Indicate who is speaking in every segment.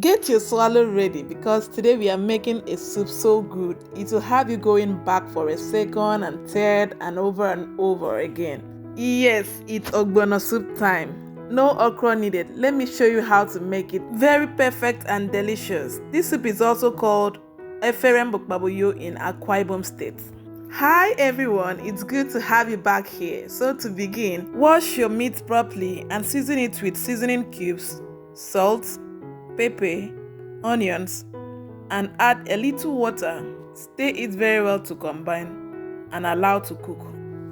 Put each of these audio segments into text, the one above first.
Speaker 1: Get your swallow ready because today we are making a soup so good it will have you going back for a second and third and over again. Yes, it's Ogbono soup time. No okra needed. Let me show you how to make it. Very perfect and delicious. This soup is also called Eferem Bokbaboyo in Akwa Ibom State. Hi everyone, it's good to have you back here. So to begin, wash your meat properly and season it with seasoning cubes, salt, pepper, onions, and add a little water. Stir it very well to combine and allow to cook.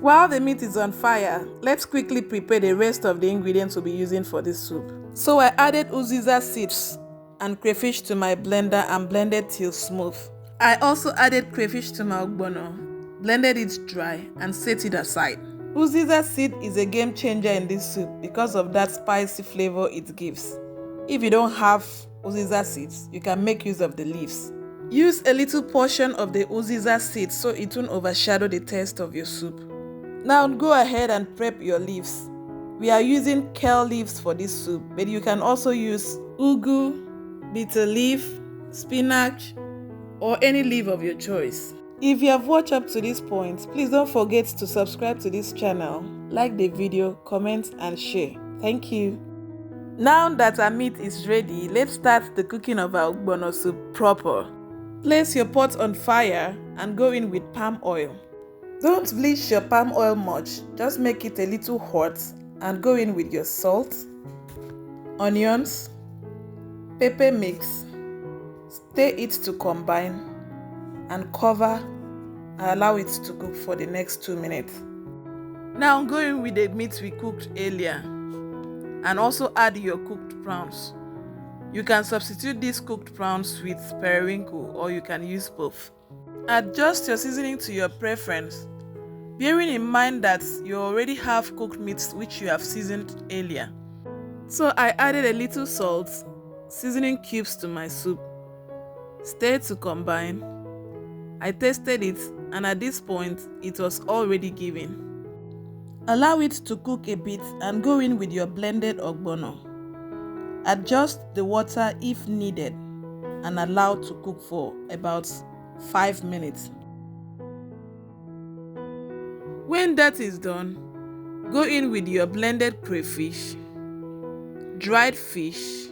Speaker 1: While the meat is on fire, let's quickly prepare the rest of the ingredients we'll be using for this soup. So I added uziza seeds and crayfish to my blender and blended till smooth. I also added crayfish to my ogbono, blended it dry and set it aside. Uziza seed is a game changer in this soup because of that spicy flavor it gives. If you don't have uziza seeds, you can make use of the leaves. Use a little portion of the uziza seeds so it won't overshadow the taste of your soup. Now go ahead and prep your leaves. We are using kale leaves for this soup, but you can also use ugu, bitter leaf, spinach, or any leaf of your choice. If you have watched up to this point, please don't forget to subscribe to this channel, like the video, comment and share. Thank you. Now that our meat is ready, let's start the cooking of our ogbono soup proper. Place your pot on fire and go in with palm oil. Don't bleach your palm oil much, just make it a little hot and go in with your salt, onions, pepper mix, stir it to combine and cover and allow it to cook for the next 2 minutes. Now go in with the meat we cooked earlier and also add your cooked prawns. You can substitute these cooked prawns with periwinkle or you can use both. Adjust your seasoning to your preference, bearing in mind that you already have cooked meats which you have seasoned earlier. So I added a little salt, seasoning cubes to my soup, stirred to combine. I tasted it and at this point it was already giving. Allow it to cook a bit and go in with your blended ogbono. Adjust the water if needed and allow to cook for about 5 minutes. When that is done, go in with your blended crayfish, dried fish,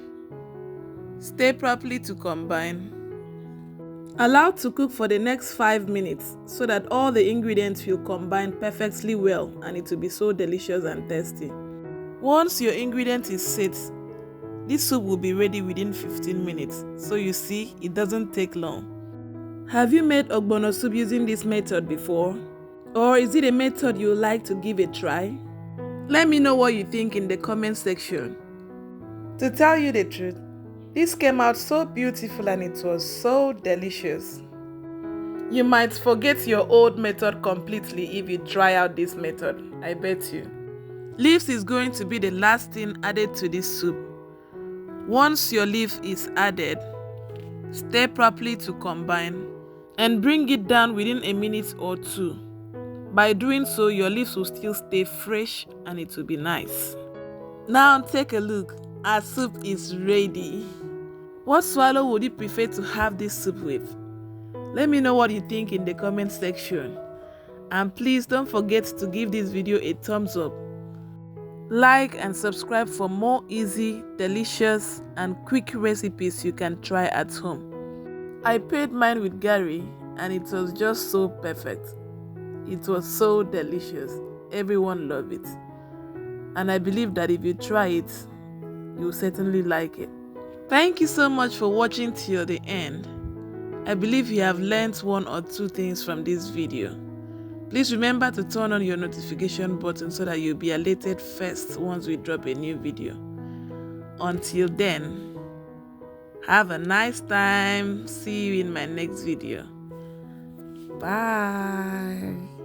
Speaker 1: stir properly to combine. Allow to cook for the next 5 minutes so that all the ingredients will combine perfectly well and it will be so delicious and tasty. Once your ingredient is set, this soup will be ready within 15 minutes. So you see, it doesn't take long. Have you made ogbono soup using this method before? Or is it a method you would like to give a try? Let me know what you think in the comment section. To tell you the truth, this came out so beautiful and it was so delicious. You might forget your old method completely if you try out this method, I bet you. Leaves is going to be the last thing added to this soup. Once your leaf is added, stir properly to combine and bring it down within a minute or two. By doing so, your leaves will still stay fresh and it will be nice. Now take a look, our soup is ready. What swallow would you prefer to have this soup with? Let me know what you think in the comment section. And please don't forget to give this video a thumbs up. Like and subscribe for more easy, delicious and quick recipes you can try at home. I paired mine with Gary and it was just so perfect. It was so delicious. Everyone loved it. And I believe that if you try it, you'll certainly like it. Thank you so much for watching till the end. I believe you have learned 1 or 2 things from this video. Please remember to turn on your notification button so that you'll be alerted first once we drop a new video. Until then, have a nice time. See you in my next video. Bye.